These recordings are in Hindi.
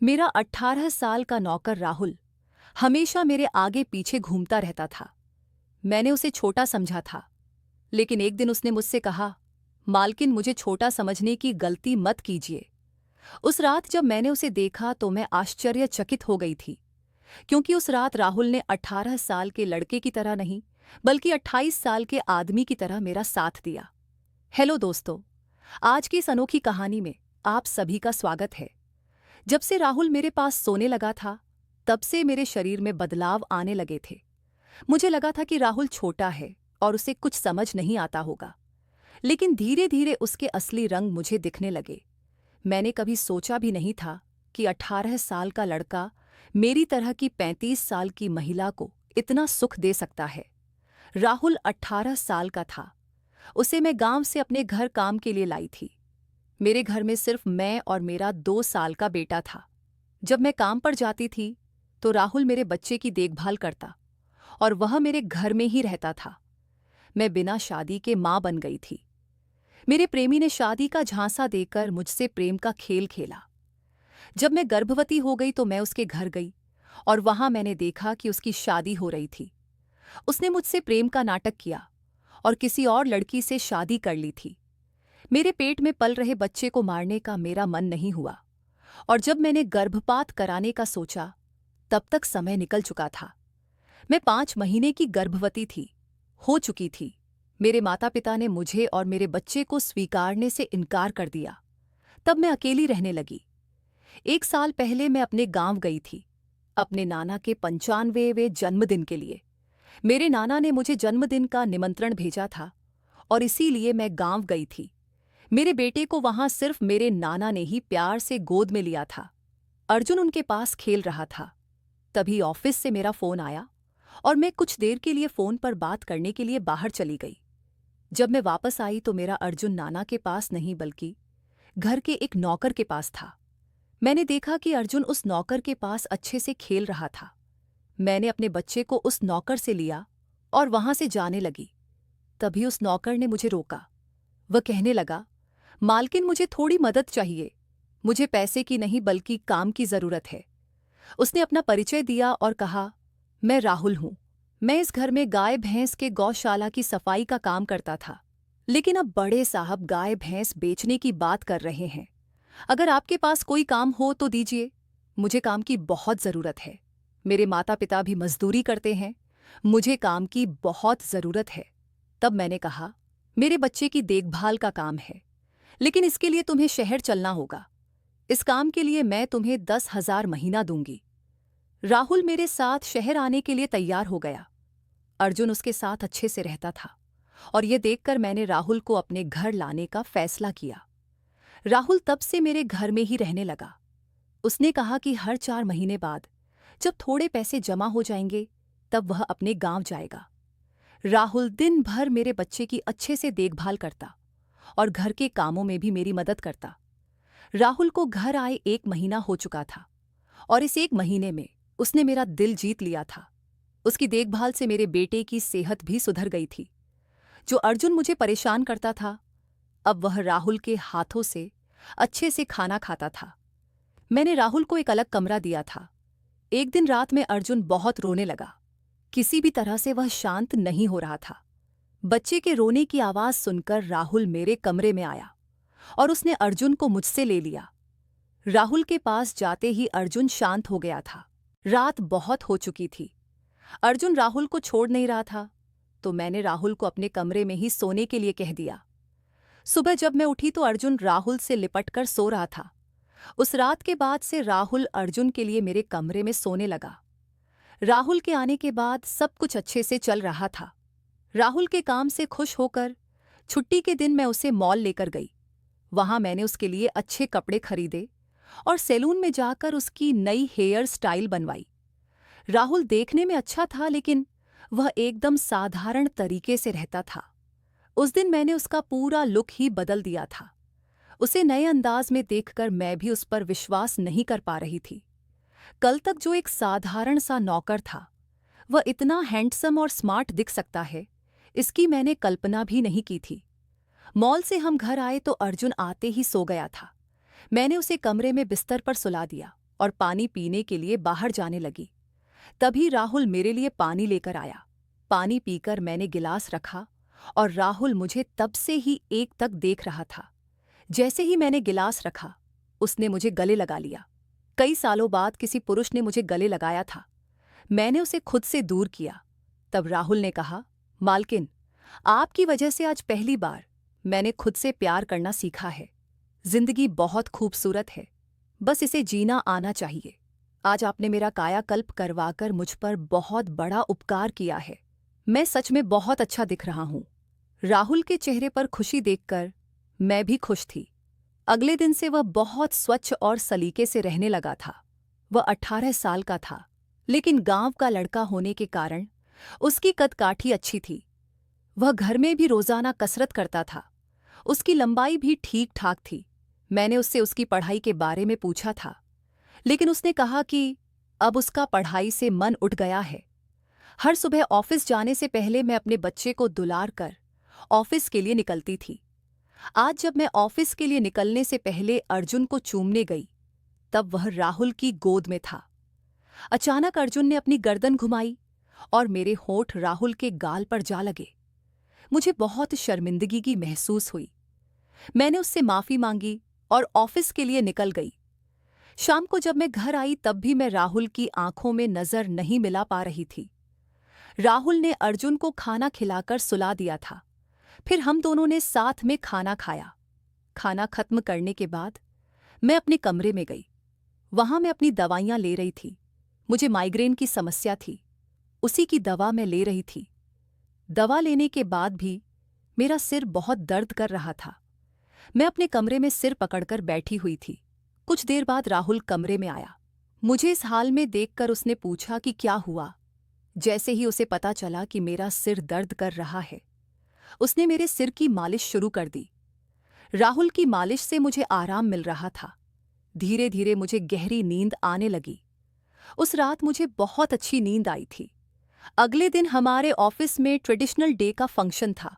मेरा 18 साल का नौकर राहुल हमेशा मेरे आगे पीछे घूमता रहता था। मैंने उसे छोटा समझा था, लेकिन एक दिन उसने मुझसे कहा, मालकिन मुझे छोटा समझने की गलती मत कीजिए। उस रात जब मैंने उसे देखा तो मैं आश्चर्यचकित हो गई थी, क्योंकि उस रात राहुल ने 18 साल के लड़के की तरह नहीं, बल्कि 28 साल के आदमी की तरह मेरा साथ दिया। हेलो दोस्तों, आज की इस अनोखी कहानी में आप सभी का स्वागत है। जब से राहुल मेरे पास सोने लगा था, तब से मेरे शरीर में बदलाव आने लगे थे। मुझे लगा था कि राहुल छोटा है और उसे कुछ समझ नहीं आता होगा, लेकिन धीरे धीरे उसके असली रंग मुझे दिखने लगे। मैंने कभी सोचा भी नहीं था कि 18 साल का लड़का मेरी तरह की 35 साल की महिला को इतना सुख दे सकता है। राहुल 18 साल का था। उसे मैं गांव से अपने घर काम के लिए लाई थी। मेरे घर में सिर्फ मैं और मेरा 2 साल का बेटा था। जब मैं काम पर जाती थी तो राहुल मेरे बच्चे की देखभाल करता और वह मेरे घर में ही रहता था। मैं बिना शादी के मां बन गई थी। मेरे प्रेमी ने शादी का झांसा देकर मुझसे प्रेम का खेल खेला। जब मैं गर्भवती हो गई तो मैं उसके घर गई और वहां मैंने देखा कि उसकी शादी हो रही थी। उसने मुझसे प्रेम का नाटक किया और किसी और लड़की से शादी कर ली थी। मेरे पेट में पल रहे बच्चे को मारने का मेरा मन नहीं हुआ, और जब मैंने गर्भपात कराने का सोचा, तब तक समय निकल चुका था। मैं 5 महीने की गर्भवती थी, हो चुकी थी। मेरे माता पिता ने मुझे और मेरे बच्चे को स्वीकारने से इनकार कर दिया। तब मैं अकेली रहने लगी। 1 साल पहले मैं अपने गांव गई थी, अपने नाना के 95वें जन्मदिन के लिए। मेरे नाना ने मुझे जन्मदिन का निमंत्रण भेजा था और इसीलिए मैं गांव गई थी। मेरे बेटे को वहां सिर्फ मेरे नाना ने ही प्यार से गोद में लिया था। अर्जुन उनके पास खेल रहा था। तभी ऑफिस से मेरा फोन आया और मैं कुछ देर के लिए फोन पर बात करने के लिए बाहर चली गई। जब मैं वापस आई तो मेरा अर्जुन नाना के पास नहीं बल्कि घर के एक नौकर के पास था। मैंने देखा कि अर्जुन उस नौकर के पास अच्छे से खेल रहा था। मैंने अपने बच्चे को उस नौकर से लिया और वहां से जाने लगी। तभी उस नौकर ने मुझे रोका। वह कहने लगा, मालकिन मुझे थोड़ी मदद चाहिए। मुझे पैसे की नहीं बल्कि काम की जरूरत है। उसने अपना परिचय दिया और कहा, मैं राहुल हूं। मैं इस घर में गाय भैंस के गौशाला की सफाई का काम करता था, लेकिन अब बड़े साहब गाय भैंस बेचने की बात कर रहे हैं। अगर आपके पास कोई काम हो तो दीजिए। मुझे काम की बहुत जरूरत है। मेरे माता पिता भी मजदूरी करते हैं। मुझे काम की बहुत जरूरत है। तब मैंने कहा, मेरे बच्चे की देखभाल का काम है, लेकिन इसके लिए तुम्हें शहर चलना होगा। इस काम के लिए मैं तुम्हें 10,000 महीना दूंगी। राहुल मेरे साथ शहर आने के लिए तैयार हो गया। अर्जुन उसके साथ अच्छे से रहता था और ये देखकर मैंने राहुल को अपने घर लाने का फैसला किया। राहुल तब से मेरे घर में ही रहने लगा। उसने कहा कि हर 4 महीने बाद जब थोड़े पैसे जमा हो जाएंगे, तब वह अपने गांव जाएगा। राहुल दिन भर मेरे बच्चे की अच्छे से देखभाल करता और घर के कामों में भी मेरी मदद करता। राहुल को घर आए 1 महीना हो चुका था और इस 1 महीने में उसने मेरा दिल जीत लिया था। उसकी देखभाल से मेरे बेटे की सेहत भी सुधर गई थी। जो अर्जुन मुझे परेशान करता था, अब वह राहुल के हाथों से अच्छे से खाना खाता था। मैंने राहुल को एक अलग कमरा दिया था। एक दिन रात में अर्जुन बहुत रोने लगा। किसी भी तरह से वह शांत नहीं हो रहा था। बच्चे के रोने की आवाज सुनकर राहुल मेरे कमरे में आया और उसने अर्जुन को मुझसे ले लिया। राहुल के पास जाते ही अर्जुन शांत हो गया था। रात बहुत हो चुकी थी। अर्जुन राहुल को छोड़ नहीं रहा था, तो मैंने राहुल को अपने कमरे में ही सोने के लिए कह दिया। सुबह जब मैं उठी तो अर्जुन राहुल से लिपटकर सो रहा था। उस रात के बाद से राहुल अर्जुन के लिए मेरे कमरे में सोने लगा। राहुल के आने के बाद सब कुछ अच्छे से चल रहा था। राहुल के काम से खुश होकर छुट्टी के दिन मैं उसे मॉल लेकर गई। वहां मैंने उसके लिए अच्छे कपड़े खरीदे और सैलून में जाकर उसकी नई हेयर स्टाइल बनवाई। राहुल देखने में अच्छा था, लेकिन वह एकदम साधारण तरीके से रहता था। उस दिन मैंने उसका पूरा लुक ही बदल दिया था। उसे नए अंदाज में देखकर मैं भी उस पर विश्वास नहीं कर पा रही थी। कल तक जो एक साधारण सा नौकर था, वह इतना हैंडसम और स्मार्ट दिख सकता है, इसकी मैंने कल्पना भी नहीं की थी। मॉल से हम घर आए तो अर्जुन आते ही सो गया था। मैंने उसे कमरे में बिस्तर पर सुला दिया और पानी पीने के लिए बाहर जाने लगी। तभी राहुल मेरे लिए पानी लेकर आया। पानी पीकर मैंने गिलास रखा और राहुल मुझे तब से ही एक तक देख रहा था। जैसे ही मैंने गिलास रखा, उसने मुझे गले लगा लिया। कई सालों बाद किसी पुरुष ने मुझे गले लगाया था। मैंने उसे खुद से दूर किया। तब राहुल ने कहा, मालकिन, आपकी वजह से आज पहली बार मैंने खुद से प्यार करना सीखा है। जिंदगी बहुत खूबसूरत है, बस इसे जीना आना चाहिए। आज आपने मेरा कायाकल्प करवाकर मुझ पर बहुत बड़ा उपकार किया है। मैं सच में बहुत अच्छा दिख रहा हूं। राहुल के चेहरे पर खुशी देखकर मैं भी खुश थी। अगले दिन से वह बहुत स्वच्छ और सलीके से रहने लगा था। वह 18 साल का था, लेकिन गांव का लड़का होने के कारण उसकी कदकाठी अच्छी थी। वह घर में भी रोजाना कसरत करता था। उसकी लंबाई भी ठीक ठाक थी। मैंने उससे उसकी पढ़ाई के बारे में पूछा था, लेकिन उसने कहा कि अब उसका पढ़ाई से मन उठ गया है। हर सुबह ऑफिस जाने से पहले मैं अपने बच्चे को दुलार कर ऑफिस के लिए निकलती थी। आज जब मैं ऑफिस के लिए निकलने से पहले अर्जुन को चूमने गई, तब वह राहुल की गोद में था। अचानक अर्जुन ने अपनी गर्दन घुमाई और मेरे होंठ राहुल के गाल पर जा लगे। मुझे बहुत शर्मिंदगी की महसूस हुई। मैंने उससे माफी मांगी और ऑफिस के लिए निकल गई। शाम को जब मैं घर आई तब भी मैं राहुल की आंखों में नजर नहीं मिला पा रही थी। राहुल ने अर्जुन को खाना खिलाकर सुला दिया था। फिर हम दोनों ने साथ में खाना खाया। खाना खत्म करने के बाद मैं अपने कमरे में गई। वहां मैं अपनी दवाइयां ले रही थी। मुझे माइग्रेन की समस्या थी, उसी की दवा मैं ले रही थी। दवा लेने के बाद भी मेरा सिर बहुत दर्द कर रहा था। मैं अपने कमरे में सिर पकड़कर बैठी हुई थी। कुछ देर बाद राहुल कमरे में आया। मुझे इस हाल में देखकर उसने पूछा कि क्या हुआ। जैसे ही उसे पता चला कि मेरा सिर दर्द कर रहा है, उसने मेरे सिर की मालिश शुरू कर दी। राहुल की मालिश से मुझे आराम मिल रहा था। धीरे धीरे मुझे गहरी नींद आने लगी। उस रात मुझे बहुत अच्छी नींद आई थी। अगले दिन हमारे ऑफिस में ट्रेडिशनल डे का फंक्शन था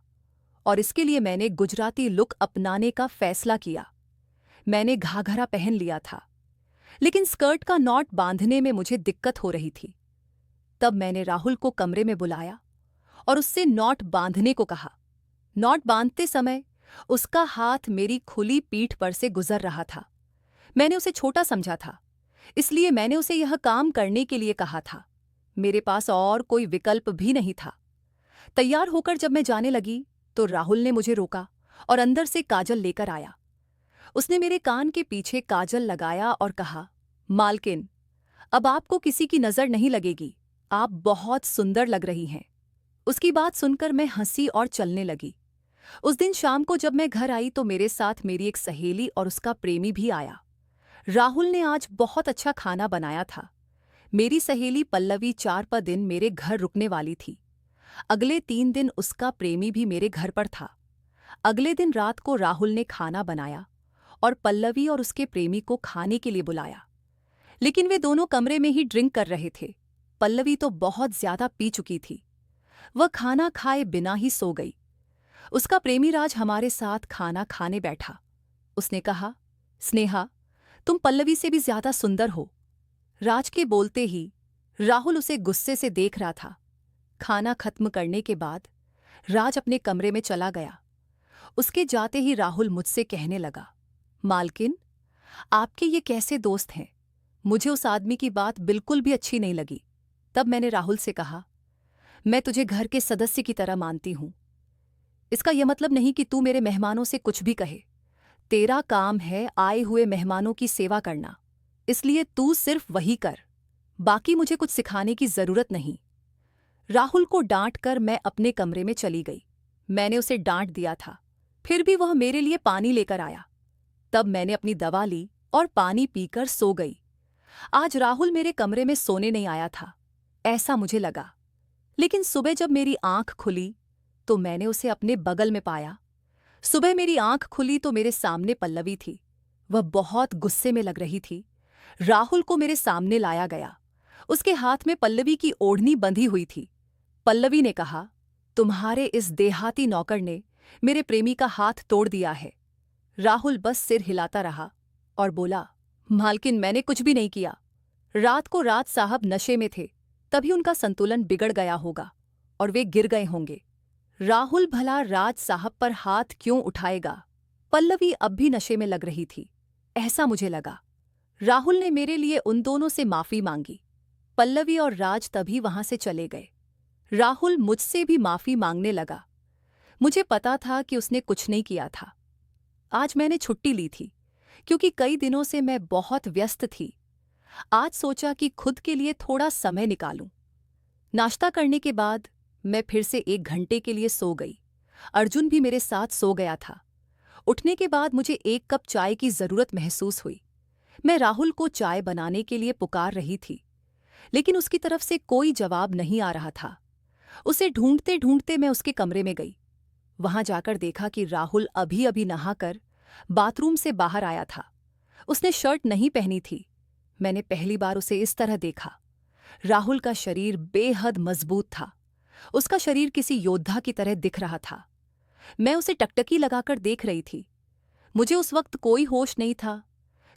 और इसके लिए मैंने गुजराती लुक अपनाने का फैसला किया। मैंने घाघरा पहन लिया था, लेकिन स्कर्ट का नॉट बांधने में मुझे दिक्कत हो रही थी। तब मैंने राहुल को कमरे में बुलाया और उससे नॉट बांधने को कहा। नॉट बांधते समय उसका हाथ मेरी खुली पीठ पर से गुजर रहा था। मैंने उसे छोटा समझा था, इसलिए मैंने उसे यह काम करने के लिए कहा था। मेरे पास और कोई विकल्प भी नहीं था। तैयार होकर जब मैं जाने लगी तो राहुल ने मुझे रोका और अंदर से काजल लेकर आया। उसने मेरे कान के पीछे काजल लगाया और कहा, मालकिन, अब आपको किसी की नजर नहीं लगेगी। आप बहुत सुंदर लग रही हैं। उसकी बात सुनकर मैं हंसी और चलने लगी। उस दिन शाम को जब मैं घर आई तो मेरे साथ मेरी एक सहेली और उसका प्रेमी भी आया। राहुल ने आज बहुत अच्छा खाना बनाया था। मेरी सहेली पल्लवी 4 दिन मेरे घर रुकने वाली थी। अगले 3 दिन उसका प्रेमी भी मेरे घर पर था। अगले दिन रात को राहुल ने खाना बनाया और पल्लवी और उसके प्रेमी को खाने के लिए बुलाया, लेकिन वे दोनों कमरे में ही ड्रिंक कर रहे थे। पल्लवी तो बहुत ज्यादा पी चुकी थी। वह खाना खाए बिना ही सो गई। उसका प्रेमी राज हमारे साथ खाना खाने बैठा। उसने कहा, स्नेहा, तुम पल्लवी से भी ज्यादा सुंदर हो। राज के बोलते ही राहुल उसे गुस्से से देख रहा था। खाना खत्म करने के बाद राज अपने कमरे में चला गया। उसके जाते ही राहुल मुझसे कहने लगा, मालकिन, आपके ये कैसे दोस्त हैं? मुझे उस आदमी की बात बिल्कुल भी अच्छी नहीं लगी। तब मैंने राहुल से कहा, मैं तुझे घर के सदस्य की तरह मानती हूं। इसका यह मतलब नहीं कि तू मेरे मेहमानों से कुछ भी कहे। तेरा काम है आए हुए मेहमानों की सेवा करना, इसलिए तू सिर्फ वही कर। बाकी मुझे कुछ सिखाने की जरूरत नहीं। राहुल को डांट कर मैं अपने कमरे में चली गई। मैंने उसे डांट दिया था, फिर भी वह मेरे लिए पानी लेकर आया। तब मैंने अपनी दवा ली और पानी पीकर सो गई। आज राहुल मेरे कमरे में सोने नहीं आया था, ऐसा मुझे लगा। लेकिन सुबह जब मेरी आंख खुली तो मैंने उसे अपने बगल में पाया। सुबह मेरी आंख खुली तो मेरे सामने पल्लवी थी। वह बहुत गुस्से में लग रही थी। राहुल को मेरे सामने लाया गया। उसके हाथ में पल्लवी की ओढ़नी बंधी हुई थी। पल्लवी ने कहा, तुम्हारे इस देहाती नौकर ने मेरे प्रेमी का हाथ तोड़ दिया है। राहुल बस सिर हिलाता रहा और बोला, मालकिन, मैंने कुछ भी नहीं किया। रात को राज साहब नशे में थे, तभी उनका संतुलन बिगड़ गया होगा और वे गिर गए होंगे। राहुल भला राज साहब पर हाथ क्यों उठाएगा? पल्लवी अब भी नशे में लग रही थी, ऐसा मुझे लगा। राहुल ने मेरे लिए उन दोनों से माफी मांगी। पल्लवी और राज तभी वहां से चले गए। राहुल मुझसे भी माफी मांगने लगा। मुझे पता था कि उसने कुछ नहीं किया था। आज मैंने छुट्टी ली थी क्योंकि कई दिनों से मैं बहुत व्यस्त थी। आज सोचा कि खुद के लिए थोड़ा समय निकालूं। नाश्ता करने के बाद मैं फिर से 1 घंटे के लिए सो गई। अर्जुन भी मेरे साथ सो गया था। उठने के बाद मुझे 1 कप चाय की जरूरत महसूस हुई। मैं राहुल को चाय बनाने के लिए पुकार रही थी, लेकिन उसकी तरफ से कोई जवाब नहीं आ रहा था। उसे ढूंढते ढूंढते मैं उसके कमरे में गई। वहां जाकर देखा कि राहुल अभी अभी नहाकर बाथरूम से बाहर आया था। उसने शर्ट नहीं पहनी थी। मैंने पहली बार उसे इस तरह देखा। राहुल का शरीर बेहद मजबूत था। उसका शरीर किसी योद्धा की तरह दिख रहा था। मैं उसे टकटकी लगाकर देख रही थी। मुझे उस वक्त कोई होश नहीं था।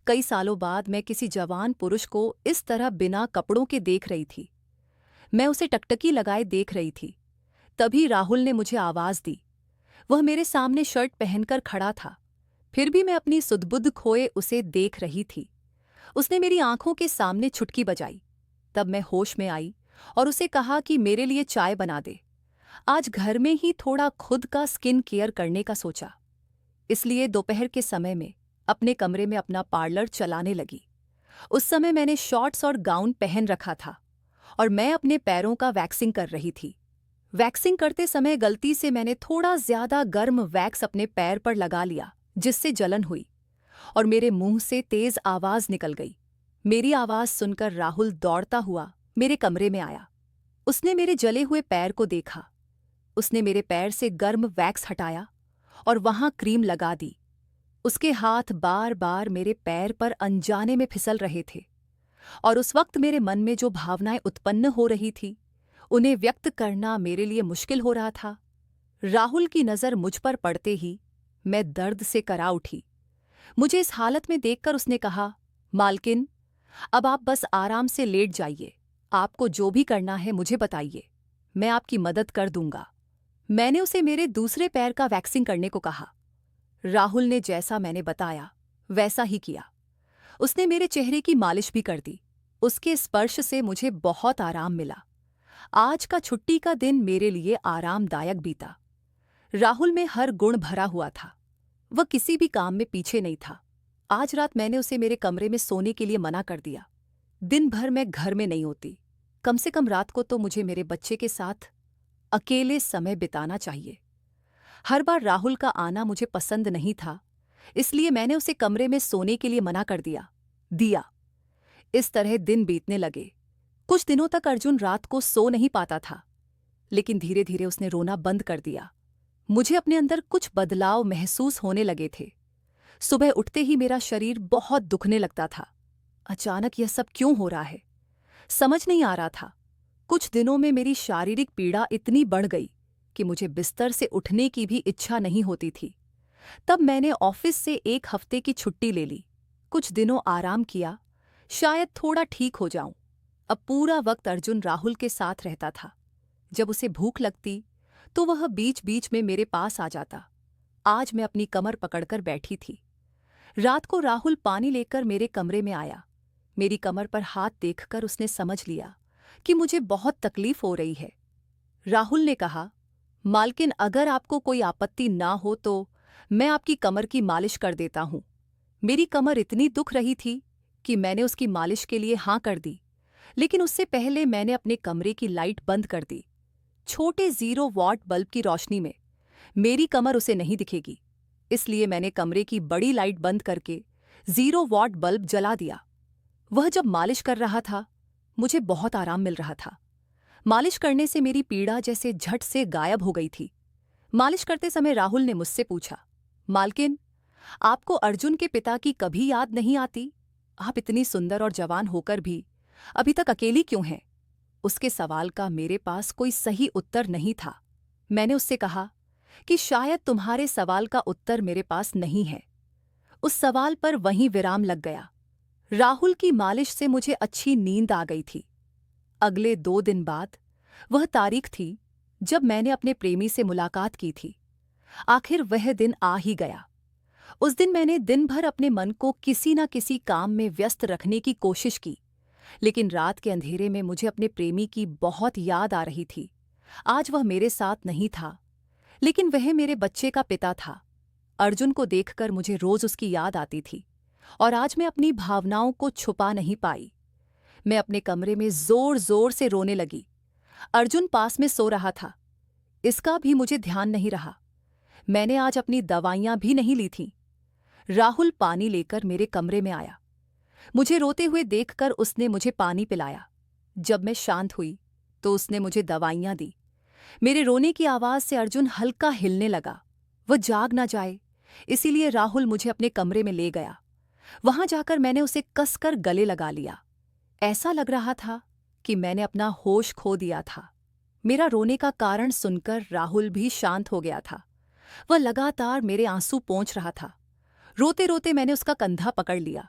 कई सालों बाद मैं किसी जवान पुरुष को इस तरह बिना कपड़ों के देख रही थी। मैं उसे टकटकी लगाए देख रही थी। तभी राहुल ने मुझे आवाज दी। वह मेरे सामने शर्ट पहनकर खड़ा था। फिर भी मैं अपनी सुध-बुध खोए उसे देख रही थी। उसने मेरी आंखों के सामने चुटकी बजाई। तब मैं होश में आई और उसे कहा कि मेरे लिए चाय बना दे। आज घर में ही थोड़ा खुद का स्किन केयर करने का सोचा, इसलिए दोपहर के समय में अपने कमरे में अपना पार्लर चलाने लगी। उस समय मैंने शॉर्ट्स और गाउन पहन रखा था और मैं अपने पैरों का वैक्सिंग कर रही थी। वैक्सिंग करते समय गलती से मैंने थोड़ा ज्यादा गर्म वैक्स अपने पैर पर लगा लिया, जिससे जलन हुई और मेरे मुंह से तेज आवाज निकल गई। मेरी आवाज सुनकर राहुल दौड़ता हुआ मेरे कमरे में आया। उसने मेरे जले हुए पैर को देखा। उसने मेरे पैर से गर्म वैक्स हटाया और वहां क्रीम लगा दी। उसके हाथ बार बार मेरे पैर पर अनजाने में फिसल रहे थे और उस वक्त मेरे मन में जो भावनाएं उत्पन्न हो रही थी, उन्हें व्यक्त करना मेरे लिए मुश्किल हो रहा था। राहुल की नज़र मुझ पर पड़ते ही मैं दर्द से करा उठी। मुझे इस हालत में देखकर उसने कहा, मालकिन, अब आप बस आराम से लेट जाइए। आपको जो भी करना है मुझे बताइए, मैं आपकी मदद कर दूंगा। मैंने उसे मेरे दूसरे पैर का वैक्सिंग करने को कहा। राहुल ने जैसा मैंने बताया वैसा ही किया। उसने मेरे चेहरे की मालिश भी कर दी। उसके स्पर्श से मुझे बहुत आराम मिला। आज का छुट्टी का दिन मेरे लिए आरामदायक बीता। राहुल में हर गुण भरा हुआ था। वह किसी भी काम में पीछे नहीं था। आज रात मैंने उसे मेरे कमरे में सोने के लिए मना कर दिया। दिन भर मैं घर में नहीं होती। कम से कम रात को तो मुझे मेरे बच्चे के साथ अकेले समय बिताना चाहिए। हर बार राहुल का आना मुझे पसंद नहीं था, इसलिए मैंने उसे कमरे में सोने के लिए मना कर दिया। इस तरह दिन बीतने लगे। कुछ दिनों तक अर्जुन रात को सो नहीं पाता था, लेकिन धीरे धीरे उसने रोना बंद कर दिया। मुझे अपने अंदर कुछ बदलाव महसूस होने लगे थे। सुबह उठते ही मेरा शरीर बहुत दुखने लगता था। अचानक यह सब क्यों हो रहा है, समझ नहीं आ रहा था। कुछ दिनों में मेरी शारीरिक पीड़ा इतनी बढ़ गई कि मुझे बिस्तर से उठने की भी इच्छा नहीं होती थी। तब मैंने ऑफिस से 1 हफ्ते की छुट्टी ले ली। कुछ दिनों आराम किया, शायद थोड़ा ठीक हो जाऊं। अब पूरा वक्त अर्जुन राहुल के साथ रहता था। जब उसे भूख लगती तो वह बीच बीच में मेरे पास आ जाता। आज मैं अपनी कमर पकड़कर बैठी थी। रात को राहुल पानी लेकर मेरे कमरे में आया। मेरी कमर पर हाथ देखकर उसने समझ लिया कि मुझे बहुत तकलीफ हो रही है। राहुल ने कहा, मालकिन, अगर आपको कोई आपत्ति ना हो तो मैं आपकी कमर की मालिश कर देता हूं। मेरी कमर इतनी दुख रही थी कि मैंने उसकी मालिश के लिए हाँ कर दी, लेकिन उससे पहले मैंने अपने कमरे की लाइट बंद कर दी। छोटे 0 वॉट बल्ब की रोशनी में मेरी कमर उसे नहीं दिखेगी, इसलिए मैंने कमरे की बड़ी लाइट बंद करके 0 वॉट बल्ब जला दिया। वह जब मालिश कर रहा था, मुझे बहुत आराम मिल रहा था। मालिश करने से मेरी पीड़ा जैसे झट से गायब हो गई थी। मालिश करते समय राहुल ने मुझसे पूछा, मालकिन, आपको अर्जुन के पिता की कभी याद नहीं आती? आप इतनी सुंदर और जवान होकर भी अभी तक अकेली क्यों हैं? उसके सवाल का मेरे पास कोई सही उत्तर नहीं था। मैंने उससे कहा कि शायद तुम्हारे सवाल का उत्तर मेरे पास नहीं है। उस सवाल पर वहीं विराम लग गया। राहुल की मालिश से मुझे अच्छी नींद आ गई थी। अगले 2 दिन बाद वह तारीख थी जब मैंने अपने प्रेमी से मुलाकात की थी। आखिर वह दिन आ ही गया। उस दिन मैंने दिन भर अपने मन को किसी न किसी काम में व्यस्त रखने की कोशिश की, लेकिन रात के अंधेरे में मुझे अपने प्रेमी की बहुत याद आ रही थी। आज वह मेरे साथ नहीं था, लेकिन वह मेरे बच्चे का पिता था। अर्जुन को देखकर मुझे रोज उसकी याद आती थी और आज मैं अपनी भावनाओं को छुपा नहीं पाई। मैं अपने कमरे में जोर जोर से रोने लगी। अर्जुन पास में सो रहा था, इसका भी मुझे ध्यान नहीं रहा। मैंने आज अपनी दवाइयां भी नहीं ली थीं। राहुल पानी लेकर मेरे कमरे में आया। मुझे रोते हुए देखकर उसने मुझे पानी पिलाया। जब मैं शांत हुई तो उसने मुझे दवाइयां दी। मेरे रोने की आवाज से अर्जुन हल्का हिलने लगा। वह जाग ना जाए, इसीलिए राहुल मुझे अपने कमरे में ले गया। वहां जाकर मैंने उसे कसकर गले लगा लिया। ऐसा लग रहा था कि मैंने अपना होश खो दिया था। मेरा रोने का कारण सुनकर राहुल भी शांत हो गया था। वह लगातार मेरे आंसू पोंछ रहा था। रोते रोते मैंने उसका कंधा पकड़ लिया।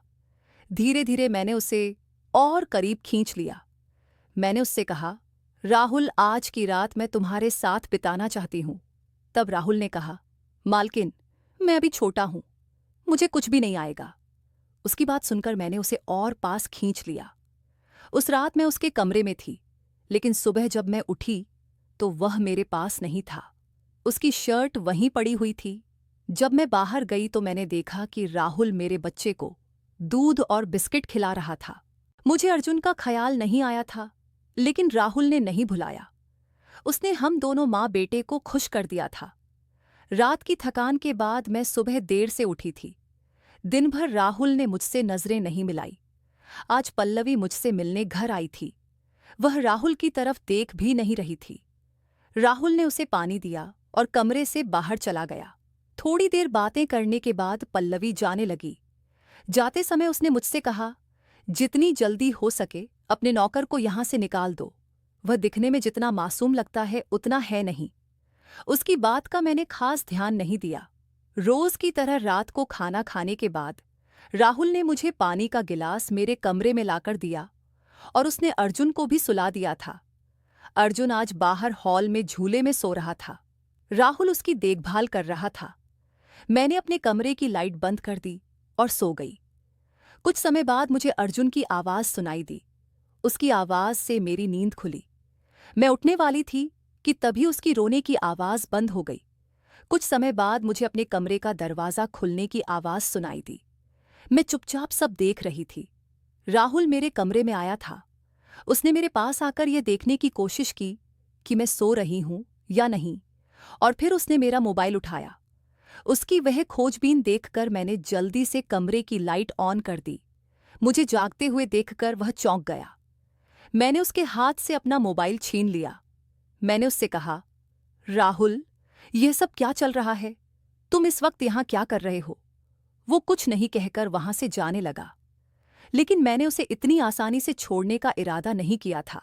धीरे धीरे मैंने उसे और करीब खींच लिया। मैंने उससे कहा, राहुल, आज की रात मैं तुम्हारे साथ बिताना चाहती हूं। तब राहुल ने कहा, मालकिन, मैं अभी छोटा हूं, मुझे कुछ भी नहीं आएगा। उसकी बात सुनकर मैंने उसे और पास खींच लिया। उस रात मैं उसके कमरे में थी, लेकिन सुबह जब मैं उठी तो वह मेरे पास नहीं था। उसकी शर्ट वहीं पड़ी हुई थी। जब मैं बाहर गई तो मैंने देखा कि राहुल मेरे बच्चे को दूध और बिस्किट खिला रहा था। मुझे अर्जुन का ख्याल नहीं आया था, लेकिन राहुल ने नहीं भुलाया। उसने हम दोनों माँ बेटे को खुश कर दिया था। रात की थकान के बाद मैं सुबह देर से उठी थी। दिन भर राहुल ने मुझसे नजरें नहीं मिलाई। आज पल्लवी मुझसे मिलने घर आई थी। वह राहुल की तरफ देख भी नहीं रही थी। राहुल ने उसे पानी दिया और कमरे से बाहर चला गया। थोड़ी देर बातें करने के बाद पल्लवी जाने लगी। जाते समय उसने मुझसे कहा, जितनी जल्दी हो सके अपने नौकर को यहां से निकाल दो। वह दिखने में जितना मासूम लगता है उतना है नहीं। उसकी बात का मैंने खास ध्यान नहीं दिया। रोज की तरह रात को खाना खाने के बाद राहुल ने मुझे पानी का गिलास मेरे कमरे में लाकर दिया और उसने अर्जुन को भी सुला दिया था। अर्जुन आज बाहर हॉल में झूले में सो रहा था। राहुल उसकी देखभाल कर रहा था। मैंने अपने कमरे की लाइट बंद कर दी और सो गई। कुछ समय बाद मुझे अर्जुन की आवाज सुनाई दी। उसकी आवाज से मेरी नींद खुली। मैं उठने वाली थी कि तभी उसकी रोने की आवाज बंद हो गई। कुछ समय बाद मुझे अपने कमरे का दरवाजा खुलने की आवाज सुनाई दी। मैं चुपचाप सब देख रही थी। राहुल मेरे कमरे में आया था। उसने मेरे पास आकर यह देखने की कोशिश की कि मैं सो रही हूं या नहीं, और फिर उसने मेरा मोबाइल उठाया। उसकी वह खोजबीन देखकर मैंने जल्दी से कमरे की लाइट ऑन कर दी। मुझे जागते हुए देखकर वह चौंक गया। मैंने उसके हाथ से अपना मोबाइल छीन लिया। मैंने उससे कहा, राहुल, यह सब क्या चल रहा है? तुम इस वक्त यहां क्या कर रहे हो? वो कुछ नहीं कहकर वहां से जाने लगा, लेकिन मैंने उसे इतनी आसानी से छोड़ने का इरादा नहीं किया था।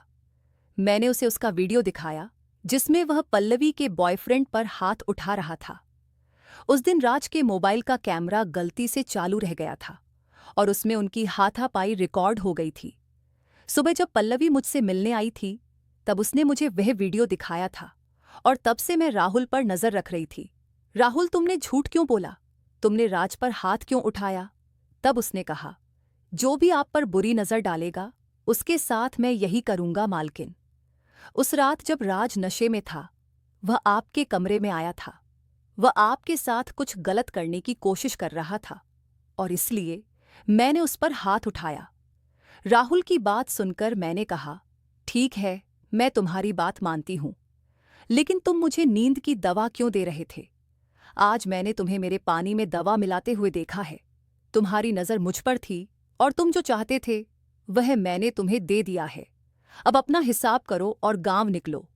मैंने उसे उसका वीडियो दिखाया जिसमें वह पल्लवी के बॉयफ्रेंड पर हाथ उठा रहा था। उस दिन राज के मोबाइल का कैमरा गलती से चालू रह गया था और उसमें उनकी हाथापाई रिकॉर्ड हो गई थी। सुबह जब पल्लवी मुझसे मिलने आई थी तब उसने मुझे वह वीडियो दिखाया था और तब से मैं राहुल पर नजर रख रही थी। राहुल, तुमने झूठ क्यों बोला? तुमने राज पर हाथ क्यों उठाया? तब उसने कहा, जो भी आप पर बुरी नजर डालेगा उसके साथ मैं यही करूंगा मालकिन। उस रात जब राज नशे में था, वह आपके कमरे में आया था। वह आपके साथ कुछ गलत करने की कोशिश कर रहा था और इसलिए मैंने उस पर हाथ उठाया। राहुल की बात सुनकर मैंने कहा, ठीक है, मैं तुम्हारी बात मानती हूं, लेकिन तुम मुझे नींद की दवा क्यों दे रहे थे? आज मैंने तुम्हें मेरे पानी में दवा मिलाते हुए देखा है। तुम्हारी नजर मुझ पर थी और तुम जो चाहते थे वह मैंने तुम्हें दे दिया है। अब अपना हिसाब करो और गांव निकलो।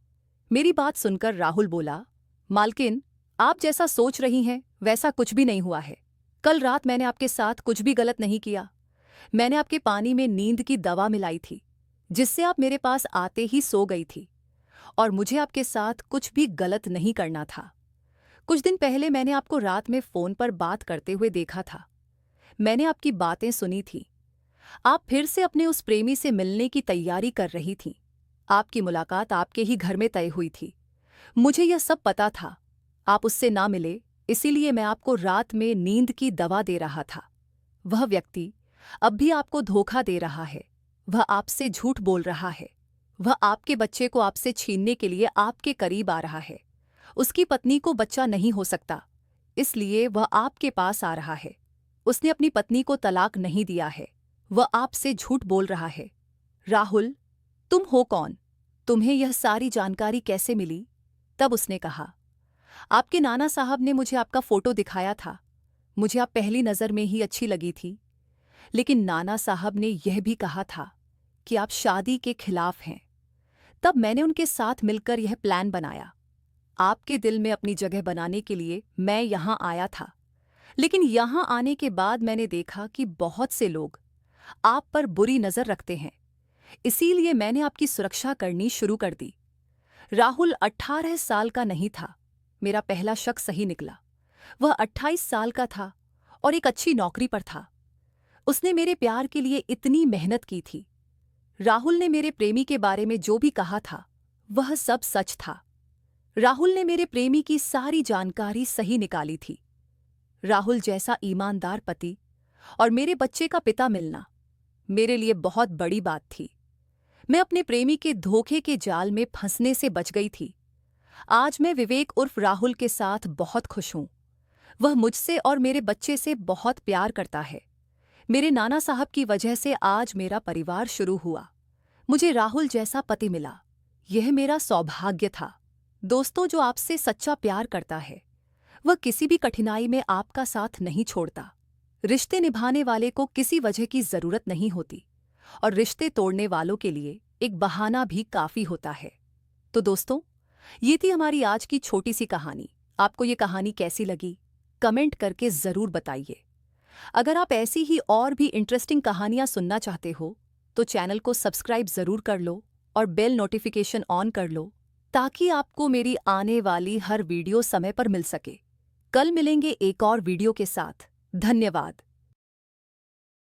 मेरी बात सुनकर राहुल बोला, मालकिन, आप जैसा सोच रही हैं वैसा कुछ भी नहीं हुआ है। कल रात मैंने आपके साथ कुछ भी गलत नहीं किया। मैंने आपके पानी में नींद की दवा मिलाई थी, जिससे आप मेरे पास आते ही सो गई थी, और मुझे आपके साथ कुछ भी गलत नहीं करना था। कुछ दिन पहले मैंने आपको रात में फोन पर बात करते हुए देखा था। मैंने आपकी बातें सुनी थी। आप फिर से अपने उस प्रेमी से मिलने की तैयारी कर रही थीं। आपकी मुलाकात आपके ही घर में तय हुई थी। मुझे यह सब पता था। आप उससे ना मिले, इसीलिए मैं आपको रात में नींद की दवा दे रहा था। वह व्यक्ति अब भी आपको धोखा दे रहा है। वह आपसे झूठ बोल रहा है। वह आपके बच्चे को आपसे छीनने के लिए आपके करीब आ रहा है। उसकी पत्नी को बच्चा नहीं हो सकता, इसलिए वह आपके पास आ रहा है। उसने अपनी पत्नी को तलाक नहीं दिया है। वह आपसे झूठ बोल रहा है। राहुल, तुम हो कौन? तुम्हें यह सारी जानकारी कैसे मिली? तब उसने कहा, आपके नाना साहब ने मुझे आपका फोटो दिखाया था। मुझे आप पहली नज़र में ही अच्छी लगी थी। लेकिन नाना साहब ने यह भी कहा था कि आप शादी के खिलाफ हैं। तब मैंने उनके साथ मिलकर यह प्लान बनाया। आपके दिल में अपनी जगह बनाने के लिए मैं यहाँ आया था। लेकिन यहाँ आने के बाद मैंने देखा कि बहुत से लोग आप पर बुरी नज़र रखते हैं। इसीलिए मैंने आपकी सुरक्षा करनी शुरू कर दी। राहुल 18 साल का नहीं था। मेरा पहला शक सही निकला। वह 28 साल का था और एक अच्छी नौकरी पर था। उसने मेरे प्यार के लिए इतनी मेहनत की थी। राहुल ने मेरे प्रेमी के बारे में जो भी कहा था, वह सब सच था। राहुल ने मेरे प्रेमी की सारी जानकारी सही निकाली थी। राहुल जैसा ईमानदार पति और मेरे बच्चे का पिता मिलना मेरे लिए बहुत बड़ी बात थी। मैं अपने प्रेमी के धोखे के जाल में फंसने से बच गई थी। आज मैं विवेक उर्फ राहुल के साथ बहुत खुश हूं। वह मुझसे और मेरे बच्चे से बहुत प्यार करता है। मेरे नाना साहब की वजह से आज मेरा परिवार शुरू हुआ। मुझे राहुल जैसा पति मिला। यह मेरा सौभाग्य था। दोस्तों, जो आपसे सच्चा प्यार करता है, वह किसी भी कठिनाई में आपका साथ नहीं छोड़ता। रिश्ते निभाने वाले को किसी वजह की जरूरत नहीं होती और रिश्ते तोड़ने वालों के लिए एक बहाना भी काफी होता है। तो दोस्तों, ये थी हमारी आज की छोटी सी कहानी। आपको ये कहानी कैसी लगी? कमेंट करके जरूर बताइए। अगर आप ऐसी ही और भी इंटरेस्टिंग कहानियां सुनना चाहते हो तो चैनल को सब्सक्राइब जरूर कर लो और बेल नोटिफिकेशन ऑन कर लो, ताकि आपको मेरी आने वाली हर वीडियो समय पर मिल सके। कल मिलेंगे एक और वीडियो के साथ। धन्यवाद।